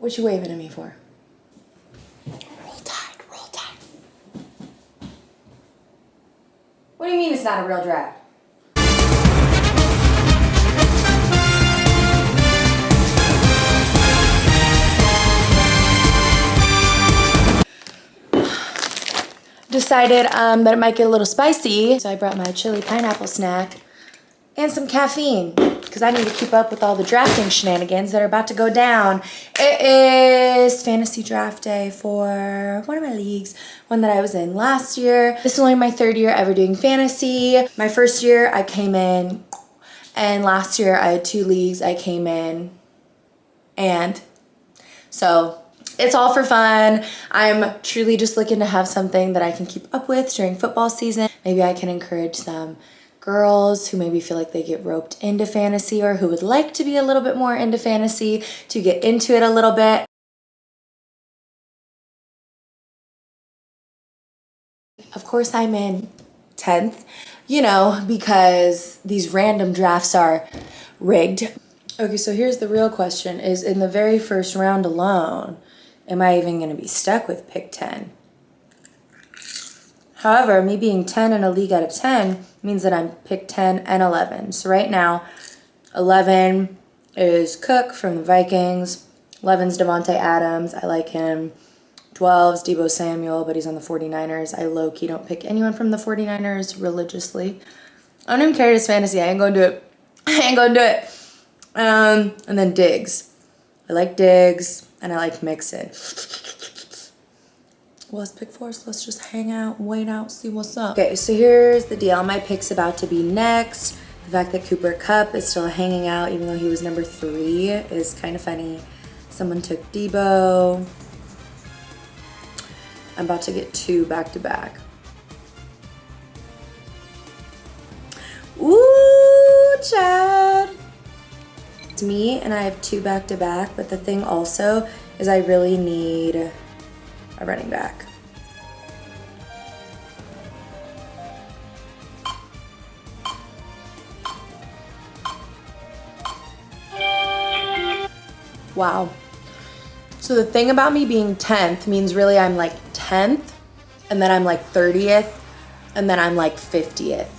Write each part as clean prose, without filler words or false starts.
What you waving at me for? Roll Tide, Roll Tide. What do you mean it's not a real draft? Decided that it might get a little spicy, so I brought my chili pineapple snack and some caffeine because I need to keep up with all the drafting shenanigans that are about to go down. It is fantasy draft day for one of my leagues, one that I was in last year. This is only my 3rd year ever doing fantasy. My 1st year I came in, and last year I had 2 leagues I came in, and so it's all for fun. I'm truly just looking to have something that I can keep up with during football season. Maybe I can encourage some girls who maybe feel like they get roped into fantasy or who would like to be a little bit more into fantasy to get into it a little bit. Of course, I'm in 10th, you know, because these random drafts are rigged. Okay, so here's the real question is, in the very first round alone, am I even going to be stuck with pick 10? However, me being 10 in a league out of 10 means that I'm pick 10 and 11. So right now, 11 is Cook from the Vikings. 11's Devontae Adams. I like him. 12's Deebo Samuel, but he's on the 49ers. I low-key don't pick anyone from the 49ers religiously. I don't even carry this fantasy. I ain't going to do it. I ain't going to do it. And then Diggs. I like Diggs, and I like Mixon. Well, it's pick 4, so let's just hang out, wait out, see what's up. Okay, so here's the deal. My pick's about to be next. The fact that Cooper Kupp is still hanging out, even though he was number 3, is kind of funny. Someone took Deebo. I'm about to get 2 back-to-back. Ooh, Chad. It's me, and I have 2 back-to-back, but the thing also is I really need a running back. Wow. So the thing about me being 10th means really I'm like 10th, and then I'm like 30th, and then I'm like 50th.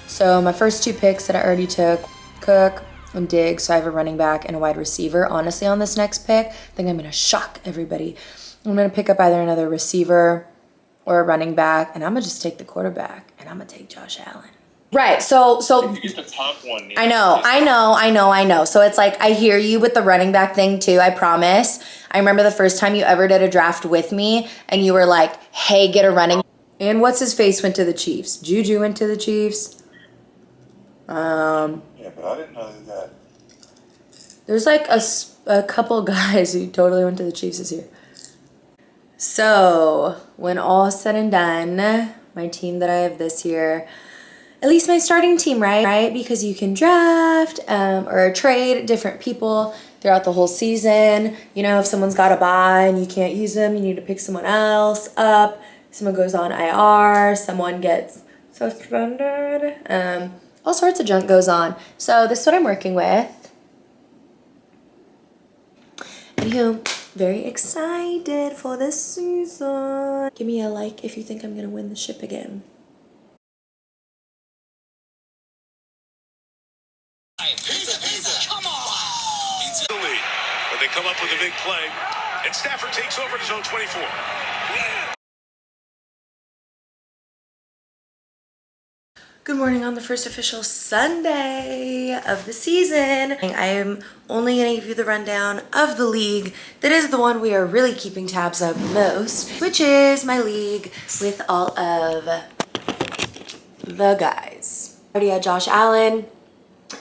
So my first 2 picks that I already took, Cook and Diggs, so I have a running back and a wide receiver. Honestly, on this next pick, I think I'm gonna shock everybody. I'm gonna pick up either another receiver or a running back, and I'm gonna just take the quarterback, and I'm gonna take Josh Allen. Right, so if you get the top one. I know. So it's like, I hear you with the running back thing too, I promise. I remember the first time you ever did a draft with me, and you were like, hey, get a running. And what's his face went to the Chiefs. Juju went to the Chiefs. Yeah, but I didn't know that. There's like a couple guys who totally went to the Chiefs this year. So when all is said and done, my team that I have this year, at least my starting team, right? Because you can draft or trade different people throughout the whole season. You know, if someone's got a bye and you can't use them, you need to pick someone else up. Someone goes on IR, someone gets suspended. All sorts of junk goes on. So this is what I'm working with. Anywho, very excited for this season. Give me a like if you think I'm gonna win the ship again. Come on! Pizza lead. But they come up with a big play, and Stafford takes over to zone 24. Good morning on the first official Sunday of the season. I am only going to give you the rundown of the league that is the one we are really keeping tabs of most, which is my league with all of the guys. I already had Josh Allen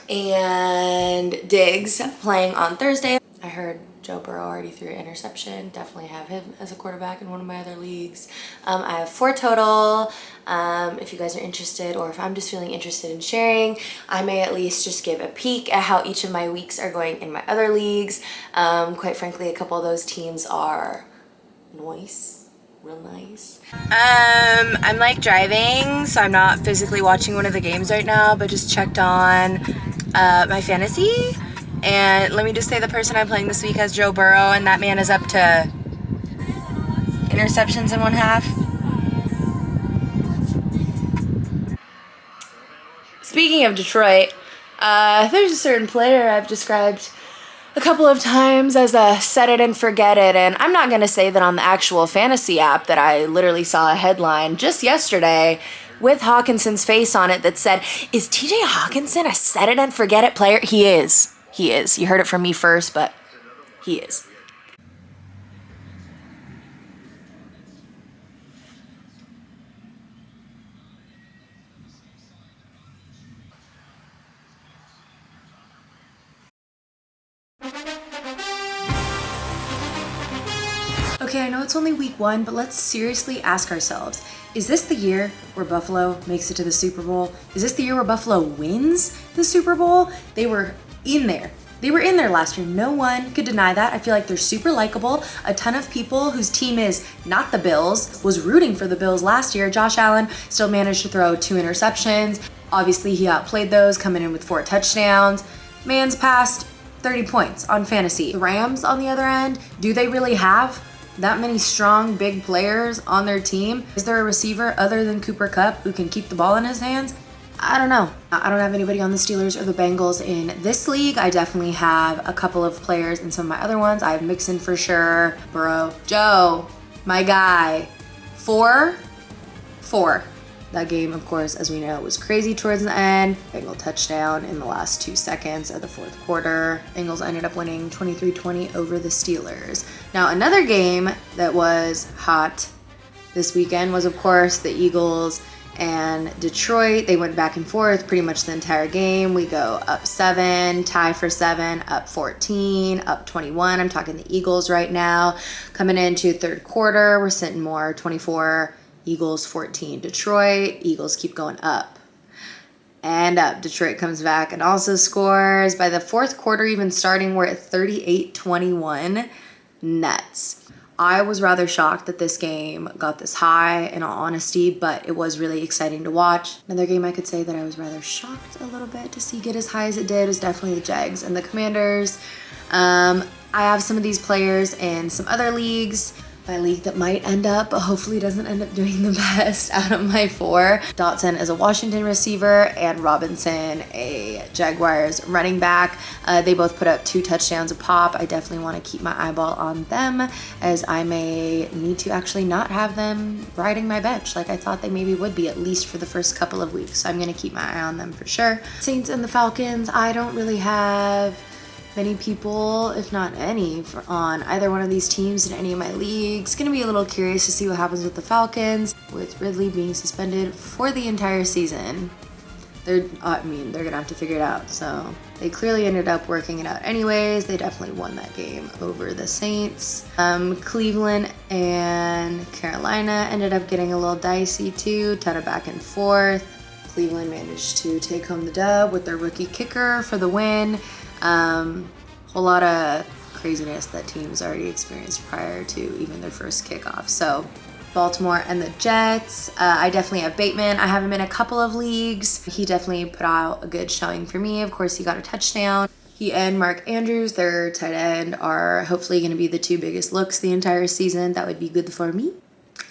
and Diggs playing on Thursday. I heard Joe Burrow already threw an interception. Definitely have him as a quarterback in one of my other leagues. I have 4 total. If you guys are interested, or if I'm just feeling interested in sharing, I may at least just give a peek at how each of my weeks are going in my other leagues. Quite frankly, a couple of those teams are nice. Real nice. I'm like driving, so I'm not physically watching one of the games right now, but just checked on my fantasy, And let me just say the person I'm playing this week has Joe Burrow, and that man is up to interceptions in 1/2. Speaking of Detroit, there's a certain player I've described a couple of times as a set it and forget it, and I'm not going to say that on the actual fantasy app that I literally saw a headline just yesterday with Hawkinson's face on it that said, is TJ Hawkinson a set it and forget it player? He is. He is. You heard it from me first, but he is. Okay, I know it's only week 1, but let's seriously ask ourselves, is this the year where Buffalo makes it to the Super Bowl? Is this the year where Buffalo wins the Super Bowl? They were in there. They were in there last year. No one could deny that. I feel like they're super likable. A ton of people whose team is not the Bills was rooting for the Bills last year. Josh Allen still managed to throw 2 interceptions. Obviously, he outplayed those, coming in with 4 touchdowns. Man's passed 30 points on fantasy. The Rams, on the other end, do they really have that many strong, big players on their team? Is there a receiver other than Cooper Kupp who can keep the ball in his hands? I don't know. I don't have anybody on the Steelers or the Bengals in this league. I definitely have a couple of players in some of my other ones. I have Mixon for sure, Burrow, Joe, my guy. 4. That game, of course, as we know, was crazy towards the end. Bengal touchdown in the last 2 seconds of the 4th quarter. Bengals ended up winning 23-20 over the Steelers. Now, another game that was hot this weekend was, of course, the Eagles and Detroit. They went back and forth pretty much the entire game. We go up 7, tie for 7, up 14, up 21. I'm talking the Eagles right now. Coming into 3rd quarter, we're sitting more 24, Eagles 14, Detroit. Eagles keep going up and up. Detroit comes back and also scores. By the 4th quarter, even starting, we're at 38-21. Nuts. I was rather shocked that this game got this high, in all honesty, but it was really exciting to watch. Another game I could say that I was rather shocked a little bit to see get as high as it did was definitely the Jags and the Commanders. I have some of these players in some other leagues. My league that might end up, but hopefully doesn't end up doing the best out of my 4. Dotson is a Washington receiver and Robinson a Jaguars running back. They both put up 2 touchdowns a pop. I definitely want to keep my eyeball on them, as I may need to actually not have them riding my bench like I thought they maybe would be, at least for the first couple of weeks. So I'm going to keep my eye on them for sure. Saints and the Falcons, I don't really have many people, if not any, on either one of these teams in any of my leagues. Gonna be a little curious to see what happens with the Falcons, with Ridley being suspended for the entire season. They're gonna have to figure it out. So they clearly ended up working it out anyways. They definitely won that game over the Saints. Cleveland and Carolina ended up getting a little dicey too, ton of back and forth. Cleveland managed to take home the dub with their rookie kicker for the win. Whole lot of craziness that teams already experienced prior to even their first kickoff. So Baltimore and the Jets, I definitely have Bateman. I have him in a couple of leagues. He definitely put out a good showing for me. Of course, he got a touchdown. He and Mark Andrews, their tight end, are hopefully going to be the 2 biggest looks the entire season. That would be good for me.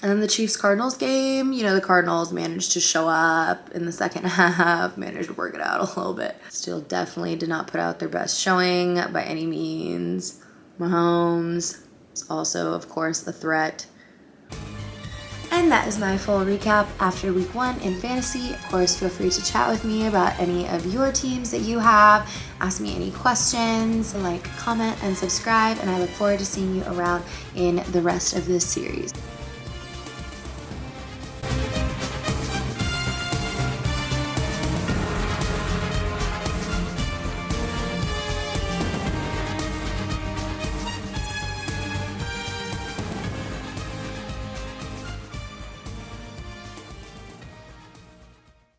And then the Chiefs-Cardinals game, the Cardinals managed to show up in the second half, managed to work it out a little bit. Still definitely did not put out their best showing by any means. Mahomes is also, of course, the threat. And that is my full recap after week 1 in fantasy. Of course, feel free to chat with me about any of your teams that you have. Ask me any questions, like, comment, and subscribe. And I look forward to seeing you around in the rest of this series.